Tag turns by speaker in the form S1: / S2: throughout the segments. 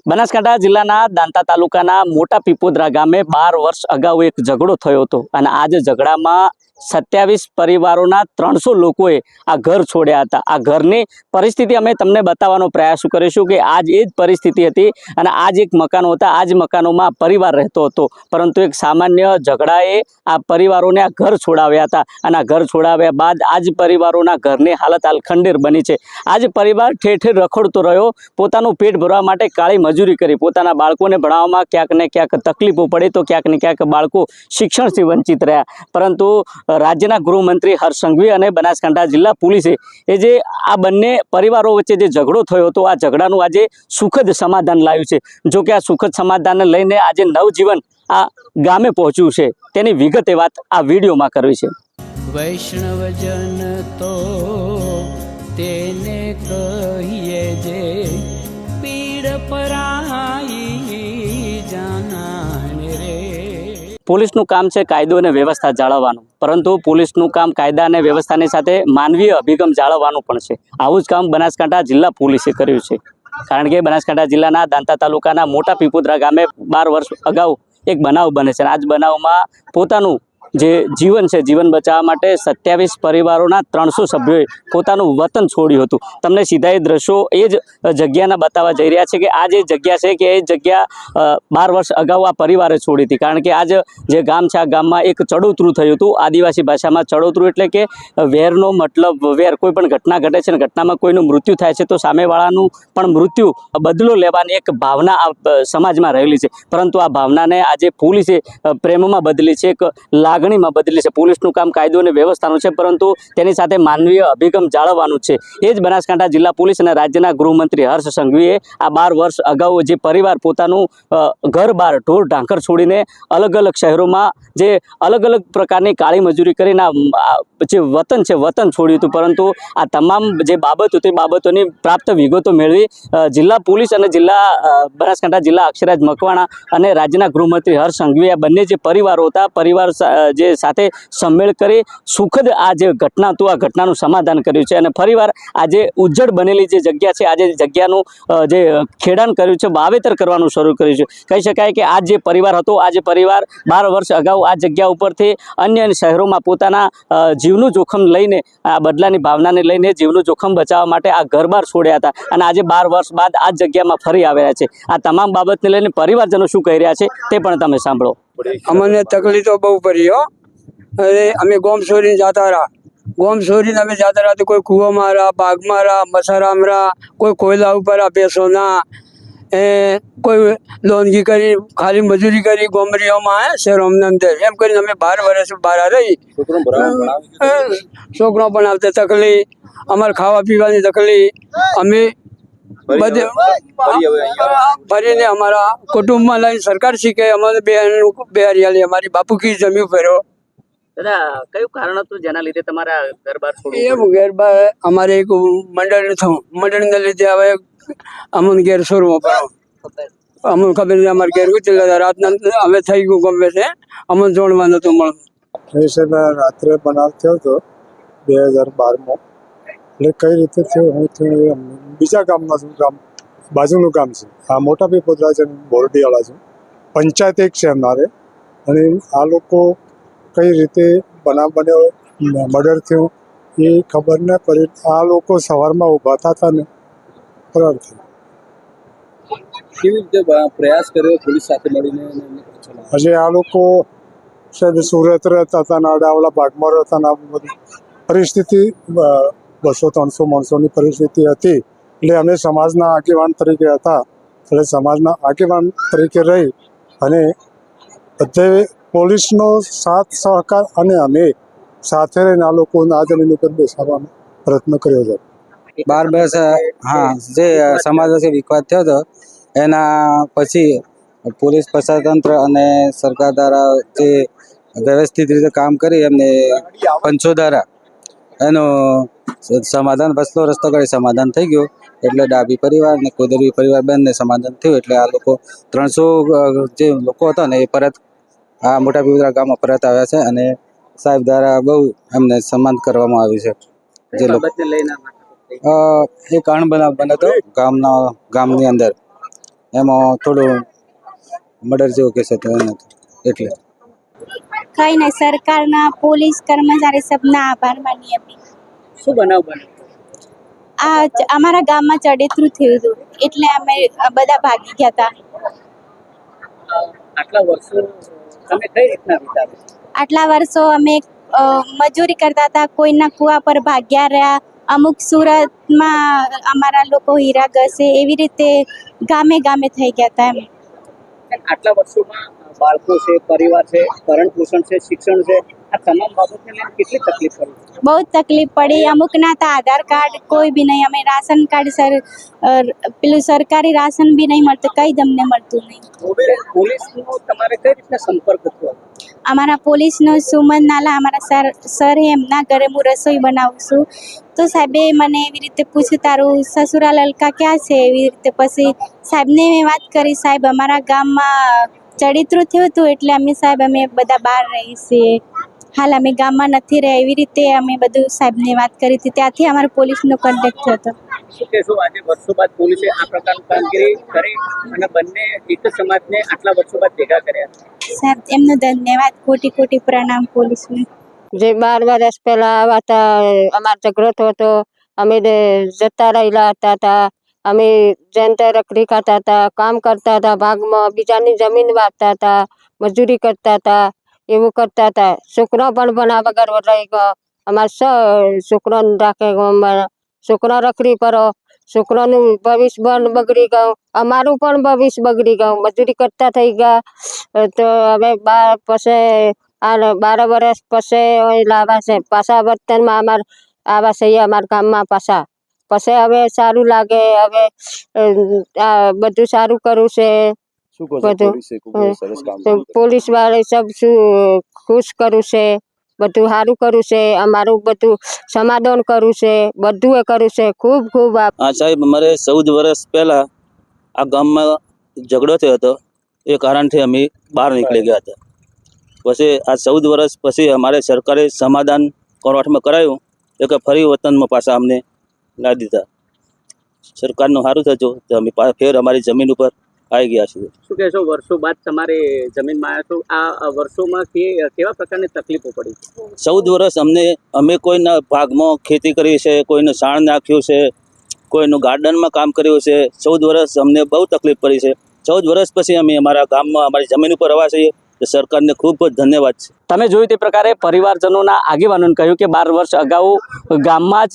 S1: બનાસકાંઠા જિલ્લાના દાંતા તાલુકાના મોટા પીપોદરા ગામે 12 વર્ષ અગાઉ એક ઝઘડો થયો હતો અને આ જે ઝઘડામાં 27 પરિવારોના 300 લોકોએ આ ઘર છોડ્યા હતા। આ ઘરની પરિસ્થિતિ અમે તમને બતાવવાનો પ્રયાસ કરીશું કે આજ એ જ પરિસ્થિતિ હતી અને આ જ એક મકાનો હતા। આ જ મકાનોમાં પરિવાર રહેતો હતો, પરંતુ એક સામાન્ય ઝઘડાએ આ પરિવારોને આ ઘર છોડાવ્યા હતા અને આ ઘર છોડાવ્યા બાદ આ જ પરિવારોના ઘરની હાલત હાલ ખંડેર બની છે। આ જ પરિવાર ઠેર ઠેર રખડતો રહ્યો, પોતાનું પેટ ભરવા માટે કાળી મજૂરી કરી, પોતાના બાળકોને ભણાવવામાં ક્યાંક ને ક્યાંક તકલીફો પડી તો ક્યાંક ને ક્યાંક બાળકો શિક્ષણથી વંચિત રહ્યા। પરંતુ રાજ્યના ગૃહમંત્રી હર્ષ સંઘવી અને બનાસકાંઠા જિલ્લા પોલીસે એ જે આ બંને પરિવારો વચ્ચે જે ઝઘડો થયો હતો આ ઝઘડાનું આજે સુખદ સમાધાન લાવ્યું છે। જો કે આ સુખદ સમાધાનને લઈને આજે નવજીવન આ ગામે પહોંચ્યું છે, તેની વિગતે વાત આ વિડીયોમાં કરવી છે।
S2: વૈષ્ણવજન તો તેને કહીએ જે પીડ પરાઈ જાનાને રે।
S1: પોલીસનું કામ છે કાયદો અને વ્યવસ્થા જાળવવાનું, પરંતુ પોલીસનું કામ કાયદા અને વ્યવસ્થાની સાથે માનવીય અભિગમ જાળવવાનું પણ છે। આવું જ કામ બનાસકાંઠા જિલ્લા પોલીસે કર્યું છે, કારણ કે બનાસકાંઠા જિલ્લાના દાંતા તાલુકાના મોટા પીપોદરા ગામે 12 વર્ષ અગાઉ એક બનાવ બને છે। આ જ બનાવમાં પોતાનું જે જીવન છે, જીવન બચાવવા માટે 27 પરિવારોના 300 સભ્યોએ પોતાનું વતન છોડ્યું હતું। તમને સીધા એ દ્રશ્યો એ જ જગ્યાના બતાવવા જઈ રહ્યા છે કે આ જે જગ્યા છે કે એ જગ્યા 12 વર્ષ અગાઉ આ પરિવારે છોડી હતી, કારણ કે આ જે ગામ છે આ ગામમાં એક ચડોતરું થયું હતું। આદિવાસી ભાષામાં ચડોતરું એટલે કે વેરનો મતલબ વેર, કોઈ પણ ઘટના ઘટે છે અને ઘટનામાં કોઈનું મૃત્યુ થાય છે તો સામેવાળાનું પણ મૃત્યુ બદલો લેવાની એક ભાવના આ સમાજમાં રહેલી છે, પરંતુ આ ભાવનાને આજે પોલીસે પ્રેમમાં બદલી છે, એક લાગણીમાં બદલી છે। પોલીસનું કામ કાયદો અને વ્યવસ્થાનું છે, પરંતુ તેની સાથે માનવીય અભિગમ જાળવવાનું છે। એ જ બનાસકાંઠા જિલ્લા પોલીસ અને રાજ્યના ગૃહમંત્રી હર્ષ સંઘવીએ આ 12 વર્ષ અગાઉ જે પરિવાર પોતાનું ઘર બહાર ઢોર ઢાંકર છોડીને અલગ અલગ શહેરોમાં જે અલગ અલગ પ્રકારની કાળી મજૂરી કરીને જે વતન છે વતન છોડ્યું હતું, પરંતુ આ તમામ જે બાબતો તે બાબતોની પ્રાપ્ત વિગતો મેળવી જિલ્લા પોલીસ અને બનાસકાંઠા જિલ્લા અક્ષયરાજ મકવાણા અને રાજ્યના ગૃહમંત્રી હર્ષ સંઘવી આ બંને જે પરિવારો હતા પરિવાર જે સાથે સંમેળ કરી સુખદ આ જે ઘટના હતું આ ઘટનાનું સમાધાન કર્યું છે અને ફરીવાર આજે ઉજ્જડ બનેલી જે જગ્યા છે આજે જગ્યાનું જે ખેડાણ કર્યું છે, વાવેતર કરવાનું શરૂ કર્યું છે। કહી શકાય કે આ જે પરિવાર હતો આ જે પરિવાર 12 વર્ષ અગાઉ આ જગ્યા ઉપરથી અન્ય શહેરોમાં પોતાના જીવનું જોખમ લઈને આ બદલાની ભાવનાને લઈને જીવનું જોખમ બચાવવા માટે આ ઘર બહાર છોડ્યા હતા અને આજે 12 વર્ષ બાદ આ જગ્યામાં ફરી આવ્યા છે। આ તમામ બાબતને લઈને પરિવારજનો શું કહી રહ્યા છે તે પણ તમે સાંભળો।
S3: અમને તકલીફ તો બહુ પડી હો। અરે અમે ગોમ છોડીને જતા રહ્યા, ગોમ છોડીને અમે જતા રહ્યા તો કોઈ કૂવામાં રહ્યા, બાગમાં રહ્યા, મસારામાં રહ્યા, કોઈ કોયલા ઉપર બેસોના કોઈ લોનગી કરી ખાલી મજૂરી કરી ગોમરીઓમાં શહેરોમાં અંદર એમ કરીને અમે 12 વર્ષ બહાર રહી। છોકરો પણ આવતા તકલીફ, અમારે ખાવા પીવાની તકલીફ, અમે બધે ફરીને અમારા કુટુંબમાં લઈને સરકાર શીખે અમારે બે હરિયાળી અમારી બાપુ કી જમીન ફર્યો।
S1: દાદા, કયું કારણ હતું જેના લીધે તમારા ઘર બહાર છોડવું?
S3: એમ ઘર બહાર અમારે એક મંડળ થયું, મંડળને લીધે હવે અમને ઘેર છોડવો પડો। અમને ખબર નહીં અમારે ઘેર ઉતરેલા રાતના અમે થઈ ગયું ગમે છે, અમને જોડવા નતું મળતું।
S4: રાત્રે બનાવ થયો હતો 2012માં, એટલે કઈ રીતે થયો હું થયું બીજા ગામમાં છું, ગામ બાજુનું ગામ છે, આ મોટા પીપોદરા છે, બોરડીવાળા છું, પંચાયત એક છે અમારે, અને આ લોકો કઈ રીતે બનાવ બન્યો મર્ડર થયું એ ખબર ન પડી। આ લોકો સવારમાં ઊભા હતા ને ફરાર થયું।
S5: કેવી રીતે પ્રયાસ કર્યો પોલીસ સાથે મળીને?
S4: હજી આ લોકો સુરત રહેતા હતા ને અડાવાળા ભાગમાં રહેતા ને આ બધી પરિસ્થિતિ 200-300 માણસોની પરિસ્થિતિ હતી, એટલે અમે સમાજના આગેવાન તરીકે હતા, એટલે સમાજના આગેવાન તરીકે રહી અને બધે પોલીસનો સાથ સહકાર અને અમે સાથે રહીને આ લોકોને આ જમીન ઉપર બેસાડવાનો પ્રયત્ન કર્યો છે।
S6: 12 વર્ષ હા જે સમાજ વચ્ચે વિવાદ થયો હતો એના પછી પોલીસ પ્રશાસન અને સરકાર દ્વારા જે વ્યવસ્થિત રીતે કામ કરી એમને પંચો દ્વારા એનું સમાધાન રસ્તો કરી સમાધાન થઈ ગયું। એટલે ડાબી પરિવાર ને કોદરવી પરિવાર બંને સમાધાન થયું, એટલે આ લોકો 300 જે લોકો હતા ને એ પરત આ મોટા પીપોદરા ગામમાં પરત આવ્યા છે અને સાહેબ દ્વારા બહુ એમને સન્માન કરવામાં આવ્યું છે। જે લોકો એક અણબનાવ બન્યો હતો ગામની અંદર, એમાં થોડું મર્ડર જેવો કેસ હતો એનો એટલે
S7: કઈ નહીં, સરકારના પોલીસ કર્મચારી સબના આભાર માનીએ અમે.
S1: શું બનાવ બન્યો?
S7: અમારા ગામમાં ચડેતરું થયું હતું એટલે અમે બધા ભાગી ગયા હતા.
S1: આટલા વર્ષો તમે કઈ રીતના વિતાવ્યું?
S7: આટલા વર્ષો અમે મજૂરી કરતા હતા, કોઈના કુવા પર ભાગ્યા રહ્યા, અમુક સુરતમાં અમારા લોકો હીરા ઘસે, એવી રીતે ગામે ગામે થઈ ગયા હતા એમ.
S1: આટલા વર્ષોમાં બાળકો છે, પરિવાર છે, ભરણ પોષણ છે, શિક્ષણ છે, આ તમામ બાબતને લઈને કેટલી તકલીફ પડી?
S7: બહુ જ તકલીફ પડી. અમુકના તો આધાર કાર્ડ કોઈ બી નહીં, અમે રાશન કાર્ડ પેલું સરકારી રાશન બી નહીં મળતું, કંઈ જ અમને મળતું નહીં.
S1: પોલીસનો તમારે કઈ રીતના સંપર્ક હતો?
S7: અમારા પોલીસનો સુમન નાલા અમારા સર એમના ઘરે હું રસોઈ બનાવું છું, તો સાહેબે મને એવી રીતે પૂછ્યું તારું સસુરા લલકા ક્યાં છે, એવી રીતે પછી સાહેબને મેં વાત કરી, સાહેબ અમારા ગામમાં ચડિત્રું થયું હતું એટલે અમે બધા બહાર રહીએ છીએ, હાલ અમે ગામમાં નથી રહ્યા, એવી રીતે અમે બધું સાહેબને વાત કરી હતી. ત્યાંથી અમારો પોલીસનો કોન્ટેક્ટ થયો હતો.
S1: શું કહેશો, આજે વર્ષો બાદ પોલીસે આ પ્રકારની કામગીરી કરી અને બંને એક જ સમાજને આટલા વર્ષો બાદ ભેગા કર્યા?
S7: સાહેબ એમનો ધન્યવાદ, કોટી કોટી પ્રણામ પોલીસને.
S8: જે 12 વર્ષ પહેલા આવ્યા હતા, અમારો ઝઘડો થયો હતો, અમે જતા રહેલા હતા, અમે જનતા રખડી ખાતા હતા, કામ કરતા હતા, ભાગમાં બીજાની જમીન વાપતા હતા, મજૂરી કરતા હતા, એવું કરતા હતા. છોકરો પણ ભણા વગર રહી ગયો, અમારે છોકરાને રાખે ગયો, છોકરો રખડી પડો, છોકરાનું ભવિષ્ય બગડી ગયું, અમારું પણ ભવિષ્ય બગડી ગયું, મજૂરી કરતા થઈ ગયા. તો હવે પછી 12 વર્ષ પછી લાવ્યા છે, પાછા વર્તનમાં આવ્યા છે અમારા ગામમાં પાછા. પછી હવે સારું લાગે, હવે બધું સારું કરવું છે બધું. પોલીસ વાળે સબ ખુશ કરવું છે, બધું સારું કરવું છે, અમારું બધું સમાધાન કરવું છે, બધું એ કરવું છે. ખૂબ ખૂબ
S5: હા સાહેબ, અમારે 14 વર્ષ પહેલા આ ગામમાં ઝઘડો થયો હતો, એ કારણથી અમે બહાર નીકળી ગયા હતા. પછી આ 14 વર્ષ પછી અમારે સરકારે સમાધાન કોર્ટમાં કરાયું, એ કે ફરી વતનમાં પાછા અમને લાવી દીધા. સરકારનું સારું થયું તો અમે ફેર અમારી જમીન ઉપર આવી ગયા છીએ.
S1: શું કહેશો, વર્ષો બાદ તમારે જમીનમાં આવ્યા છો, આ વર્ષોમાં કેવા પ્રકારની તકલીફો પડી?
S5: 14 વર્ષ અમે કોઈના ભાગમાં ખેતી કરી છે, કોઈનું સાણ નાખ્યું છે, કોઈનું ગાર્ડનમાં કામ કર્યું છે. 14 વર્ષ અમને બહુ તકલીફ પડી છે. 14 વર્ષ પછી અમે અમારા ગામમાં અમારી જમીન ઉપર રહેવા છીએ. સરકારને ખૂબ ખૂબ ધન્યવાદ છે.
S1: તમે જોયું તે પ્રકારે પરિવારજનોના આગેવાનોને કહ્યું કે 12 વર્ષ અગાઉ ગામમાં જ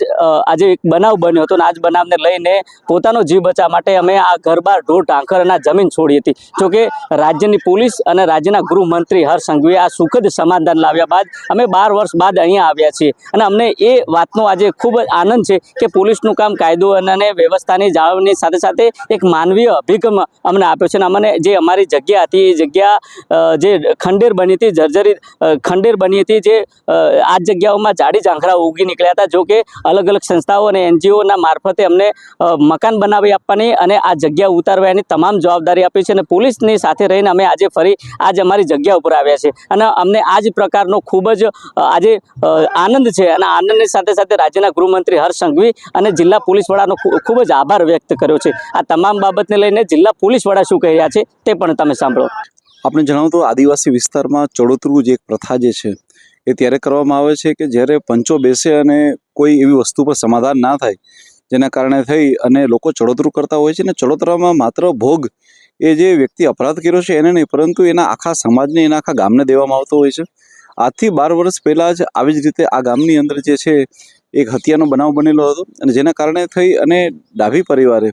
S1: આજે એક બનાવ બન્યો હતો અને આ જ બનાવને લઈને પોતાનો જીવ બચાવવા માટે અમે આ ઘરબાર ઢોર ઢાંખર અને આ જમીન છોડી હતી. જોકે રાજ્યની પોલીસ અને રાજ્યના ગૃહમંત્રી હર્ષ સંઘવીએ આ સુખદ સમાધાન લાવ્યા બાદ અમે 12 વર્ષ બાદ અહીંયા આવ્યા છીએ અને અમને એ વાતનો આજે ખૂબ જ આનંદ છે કે પોલીસનું કામ કાયદો અને વ્યવસ્થાની જાળવણી સાથે સાથે એક માનવીય અભિગમ અમને આપ્યો છે અને અમને જે અમારી જગ્યા હતી એ જગ્યા જે ખંડેર બની હતી, જર્જરિત ખંડેર બની હતી, જે આ જગ્યાઓમાં ઝાડી ઝાંખરા ઉગી નીકળ્યા હતા. જો કે અલગ અલગ સંસ્થાઓ અને NGOના મારફતે અમને મકાન બનાવી આપવાની અને આ જગ્યા ઉતારવાની તમામ જવાબદારી આપી છે અને પોલીસની સાથે રહીને અમે આજે ફરી આજ અમારી જગ્યા ઉપર આવ્યા છે અને અમને આ જ પ્રકારનો ખૂબ જ આજે આનંદ છે અને આનંદની સાથે સાથે રાજ્યના ગૃહમંત્રી હર્ષ સંઘવી અને જિલ્લા પોલીસ વડાનો ખૂબ જ આભાર વ્યક્ત કર્યો છે. આ તમામ બાબતને લઈને જિલ્લા પોલીસ વડા શું કહી રહ્યા છે તે પણ તમે સાંભળો.
S9: આપણે જણાવું તો આદિવાસી વિસ્તારમાં ચડોતરું જે એક પ્રથા જે છે એ ત્યારે કરવામાં આવે છે કે જ્યારે પંચો બેસે અને કોઈ એવી વસ્તુ પર સમાધાન ના થાય, જેના કારણે થઈ અને લોકો ચડોતરું કરતા હોય છે. અને ચડોતરામાં માત્ર ભોગ એ જે વ્યક્તિ અપરાધ કર્યો છે એને નહીં, પરંતુ એના આખા સમાજને, એના આખા ગામને દેવામાં આવતો હોય છે. આજથી 12 વર્ષ પહેલાં જ આવી જ રીતે આ ગામની અંદર જે છે એક હત્યાનો બનાવ બનેલો હતો અને જેના કારણે થઈ અને ડાભી પરિવારે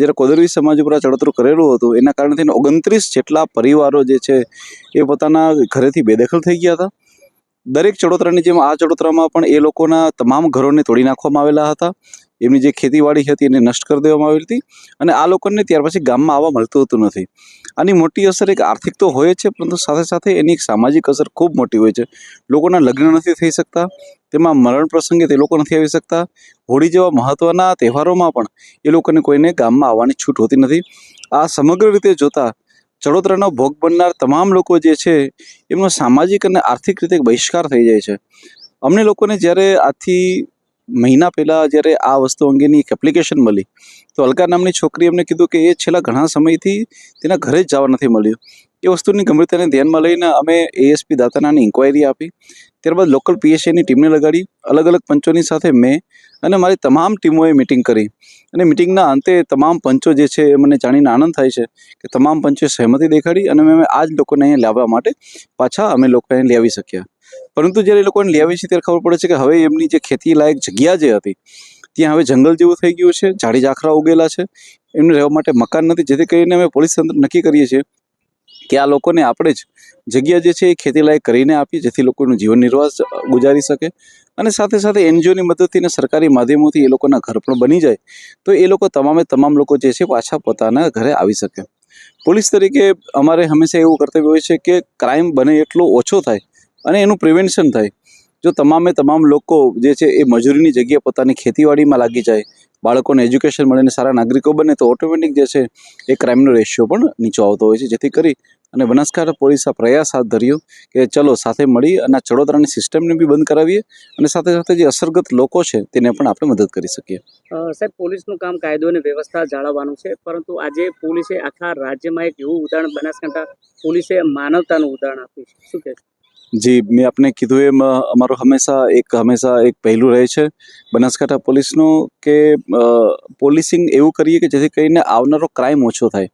S9: જ્યારે કોદરવી સમાજ ઉપર આ ચડોતરું કરેલું હતું એના કારણે થઈને 29 જેટલા પરિવારો જે છે એ પોતાના ઘરેથી બેદખલ થઈ ગયા હતા. દરેક ચડોતરાની જેમ આ ચડોતરામાં પણ એ લોકોના તમામ ઘરોને તોડી નાખવામાં આવેલા હતા. એમની જે ખેતીવાડી હતી એને નષ્ટ કરી દેવામાં આવી હતી અને આ લોકોને ત્યાર પછી ગામમાં આવવા મળતું હતું નથી. આની મોટી અસર એક આર્થિક તો હોય છે, પરંતુ સાથે સાથે એની એક સામાજિક અસર ખૂબ મોટી હોય છે. લોકોના લગ્ન નથી થઈ શકતા, તેમાં મરણ પ્રસંગે તે લોકો નથી આવી શકતા. હોળી જેવા મહત્વના તહેવારોમાં પણ એ લોકોને કોઈને ગામમાં આવવાની છૂટ હોતી નથી. આ સમગ્ર રીતે જોતા ચડોતરાનો ભોગ બનનાર તમામ લોકો જે છે એમનો સામાજિક અને આર્થિક રીતે બહિષ્કાર થઈ જાય છે. અમને લોકોને જ્યારે આથી મહિના પહેલાં જ્યારે આ વસ્તુ અંગેની એક એપ્લિકેશન મળી તો અલકા નામની છોકરી એમને કીધું કે એ છેલ્લા ઘણા સમયથી તેના ઘરે જ જવા નથી મળ્યું. એ વસ્તુની ગંભીરતાને ધ્યાનમાં લઈને અમે એએસપી દાતાનાની ઇન્ક્વાયરી આપી. ત્યારબાદ લોકલ પીએસઆઈની ટીમને લગાડી અલગ અલગ પંચોની સાથે મેં અને મારી તમામ ટીમોએ મિટિંગ કરી અને મિટિંગના અંતે તમામ પંચો જે છે એ મને જાણીને આનંદ થાય છે કે તમામ પંચોએ સહેમતી દેખાડી અને અમે આ જ લોકોને અહીંયા લાવવા માટે પાછા અમે લોકો અહીં લઈ આવી શક્યા. પરંતુ જ્યારે એ લોકોને લઈ આવી છે ત્યારે ખબર પડે છે કે હવે એમની જે ખેતી લાયક જગ્યા જે હતી ત્યાં હવે જંગલ જેવું થઈ ગયું છે, ઝાડી ઝાખરા ઉગેલા છે, એમને રહેવા માટે મકાન નથી. જેથી કરીને અમે પોલીસ તંત્ર નક્કી કરીએ છીએ કે આ લોકોને આપણે જ જગ્યા જે છે એ ખેતી લાયક કરીને આપીએ જેથી લોકોનું જીવન નિર્વાહ ગુજારી શકે અને સાથે સાથે એનજીઓની મદદથી અને સરકારી માધ્યમોથી એ લોકોના ઘર પણ બની જાય તો એ લોકો તમામ લોકો જે છે પાછા પોતાના ઘરે આવી શકે. પોલીસ તરીકે અમારે હંમેશા એવું કર્તવ્ય હોય છે કે ક્રાઇમ બને એટલો ઓછો થાય અને એનું પ્રિવેન્શન થાય. જો તમામ લોકો જે છે એ મજૂરીની જગ્યાએ પોતાની ખેતીવાડીમાં લાગી જાય, બાળકોને એજ્યુકેશન મળે અને સારા નાગરિકો બને તો ઓટોમેટિક જે છે એ ક્રાઇમનો રેશિયો પણ નીચો આવતો હોય છે. જેથી કરી અને બનાસકાંઠા પોલીસ આ પ્રયાસ હાથ ધર્યો કે ચલો સાથે મળી અને આ ચડોતરાની સિસ્ટમને બી બંધ કરાવીએ અને સાથે સાથે જે અસરગ્રસ્ત લોકો છે તેને પણ આપણે મદદ કરી શકીએ.
S1: સાહેબ, પોલીસનું કામ કાયદો અને વ્યવસ્થા જાળવવાનું છે, પરંતુ આજે પોલીસે આખા રાજ્યમાં એક એવું ઉદાહરણ બનાસકાંઠા પોલીસે માનવતાનું ઉદાહરણ આપ્યું છે. શું કહે?
S9: જી, મેં આપને કીધું એમ અમારું હંમેશા એક પહેલું રહે છે બનાસકાંઠા પોલીસનું કે પોલીસિંગ એવું કરીએ કે જેથી કરીને આવનારો ક્રાઇમ ઓછો થાય.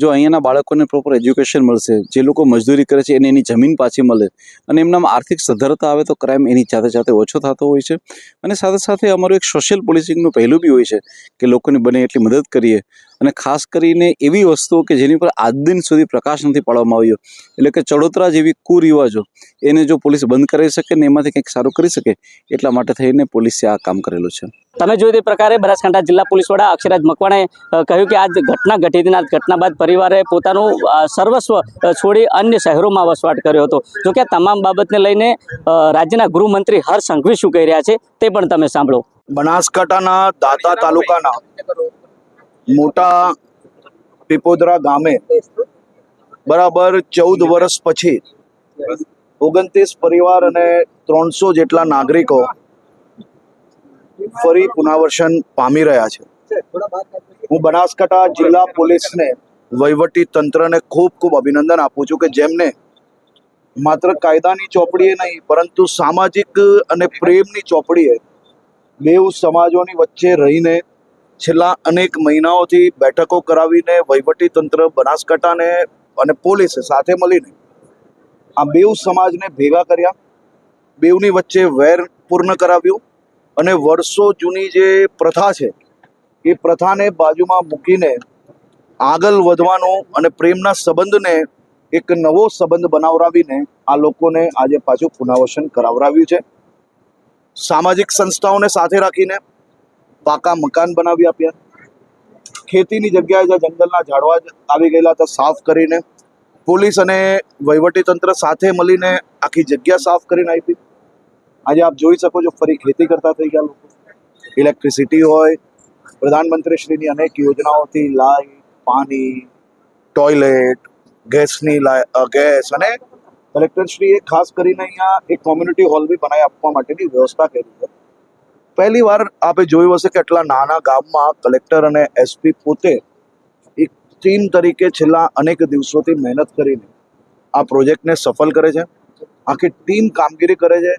S9: જો અહીંયાના બાળકોને પ્રોપર એજ્યુકેશન મળશે, જે લોકો મજદૂરી કરે છે એને એની જમીન પાછી મળે અને એમનામાં આર્થિક સદ્ધરતા આવે તો ક્રાઇમ એની જાતે ઓછો થતો હોય છે. અને સાથે સાથે અમારું એક સોશિયલ પોલીસિંગનું પહેલું બી હોય છે કે લોકોને બને એટલી મદદ કરીએ અને ખાસ કરીને એવી વસ્તુઓ કે જેની પર આજ દિન સુધી પ્રકાશ નથી પાડવામાં આવ્યો, એટલે કે ચડોતરા જેવી કુરિવાજો એને જો પોલીસ બંધ કરી શકે ને એમાંથી કંઈક સારું કરી શકે એટલા માટે થઈને પોલીસે આ કામ કરેલું છે.
S1: તમે જોયું તે પ્રકારે બનાસકાંઠા જિલ્લા પોલીસ વડા અક્ષરાજ મકવાણાએ કહ્યું કે આજ ઘટના ઘટી હતી. ઘટના બાદ પરિવારે પોતાનું સર્વસ્વ છોડી અન્ય શહેરોમાં વસવાટ કર્યો હતો. જોકે તમામ બાબતને લઈને રાજ્યના ગૃહમંત્રી હર્ષ સંઘવી શું કહી રહ્યા છે તે પણ તમે સાંભળો.
S10: બનાસકાંઠાના દાતા તાલુકાના મોટા પીપોદરા ગામે બરાબર 14 વર્ષ પછી 29 પરિવાર અને 300 જેટલા નાગરિકો ફરી પુનર્વસન પામી રહ્યા છે. હું બનાસકાંઠા જિલ્લા પોલીસને, વહીવટી તંત્રને ખૂબ અભિનંદન આપું છું કે જેમને માત્ર કાયદાની ચોપડીએ નહીં પરંતુ સામાજિક અને પ્રેમની ચોપડીએ બેઉ સમાજોની વચ્ચે રહીને છેલ્લા અનેક મહિનાઓથી બેઠકો કરાવીને વહીવટી તંત્ર બનાસકાંઠાને અને પોલીસે સાથે મળીને આ બેઉ સમાજને ભેગા કર્યા, બેઉની વચ્ચે વેર પૂર્ણ કરાવ્યું અને વર્ષો જૂની જે પ્રથા છે એ પ્રથાને બાજુમાં મૂકીને આગળ વધવાનો અને પ્રેમના સંબંધને એક નવો સંબંધ બનાવરાવીને આ લોકોને આજે પાછું પુનર્વસન કરાવરાવ્યું છે. સામાજિક સંસ્થાઓને સાથે રાખીને પાકા મકાન બનાવી આપ્યા, ખેતીની જગ્યાએ જ્યાં જંગલના ઝાડવા આવી ગયેલા હતા સાફ કરીને પોલીસ અને વહીવટી તંત્ર સાથે મળીને આખી જગ્યા સાફ કરીને આપી. આજે આપ જોઈ શકો છો ફરી ખેતી કરતા થઈ ગયા લોકો. ઇલેક્ટ્રિસિટી હોય, પ્રધાનમંત્રીશ્રીની અનેક યોજનાઓથી લાઇટ, પાણી, ટોયલેટ, ગેસ અને કલેક્ટરશ્રીએ ખાસ કરીને અહીંયા એક કોમ્યુનિટી હોલ બી બનાવી આપવા માટેની વ્યવસ્થા કરી છે. પહેલી વાર આપે જોયું હશે કે આટલા નાના ગામમાં કલેક્ટર અને એસપી પોતે એક ટીમ તરીકે છેલ્લા અનેક દિવસોથી મહેનત કરીને આ પ્રોજેક્ટને સફળ કરે છે. આખી ટીમ કામગીરી કરે છે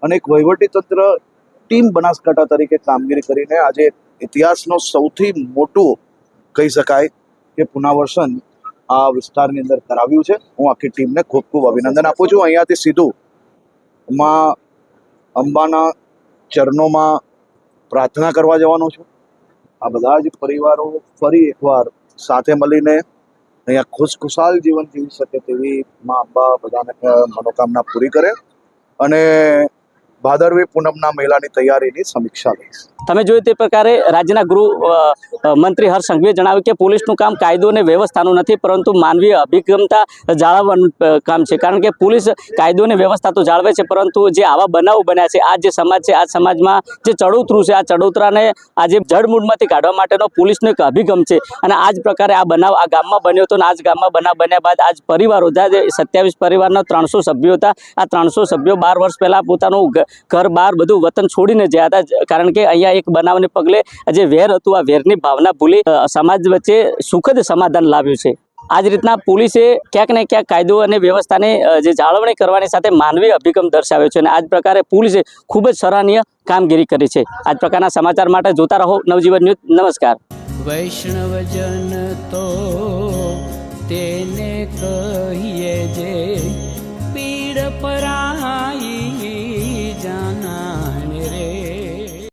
S10: અને એક વહીવટી તંત્ર ટીમ બનાસકાંઠા તરીકે કામગીરી કરીને આજે ઇતિહાસનો સૌથી મોટું કહી શકાય કે પુનર્વસન આ વિસ્તારની અંદર કરાવ્યું છે. હું આખી ટીમને ખૂબ અભિનંદન આપું છું. અહીંયાથી સીધું માં અંબાના ચરણોમાં પ્રાર્થના કરવા જવાનો છું. આ બધા જ પરિવારો ફરી એકવાર સાથે મળીને અહીંયા ખુશખુશાલ જીવન જીવી શકે તેવી માં અંબા બધાને મનોકામના પૂરી કરે અને ભાદરવી પૂનમના મેળાની તૈયારીની સમીક્ષા લઈશ.
S1: તમે જોયું તે પ્રકારે રાજ્યના ગૃહ મંત્રી હર્ષ સંઘવીએ જણાવ્યું કે પોલીસનું કામ કાયદો અને વ્યવસ્થાનું નથી, પરંતુ માનવીય અભિગમતા જાળવવાનું કામ છે. કારણ કે પોલીસ કાયદો અને વ્યવસ્થા તો જાળવે છે, પરંતુ જે આવા બનાવો બન્યા છે, આ જે સમાજ છે, આ સમાજમાં જે ચડોતરું છે, આ ચડોતરાને આજે જડમૂળમાંથી કાઢવા માટેનો પોલીસનો એક અભિગમ છે. અને આ જ પ્રકારે આ બનાવ આ ગામમાં બન્યો હતો. અને આ જ ગામમાં બનાવ બન્યા બાદ આજ પરિવારો હતા, જે 27 પરિવારના 300 સભ્યો હતા. આ 300 સભ્યો 12 વર્ષ પહેલા પોતાનું ઘર બહાર બધું વતન છોડીને ગયા હતા, કારણ કે અહીંયા એક બનાવને પગલે જે વેર હતું, આ વેરની ભાવના ભૂલી સમાજ વચ્ચે સુખદ સમાધાન લાવ્યું છે. આ જ રીતના પોલીસે ક્યાંક ને ક્યાંક કાયદો અને વ્યવસ્થાને જે જાળવણી કરવાની સાથે માનવીય અભિગમ દર્શાવ્યો છે. અને આ જ પ્રકારે પોલીસે ખૂબ જ સરાહનીય કામગીરી કરી છે. આ જ પ્રકારના સમાચાર માટે જોતા રહો નવજીવન ન્યૂઝ. નમસ્કાર.
S2: વૈષ્ણવજન તો તેને કહીએ જે પીડ પરા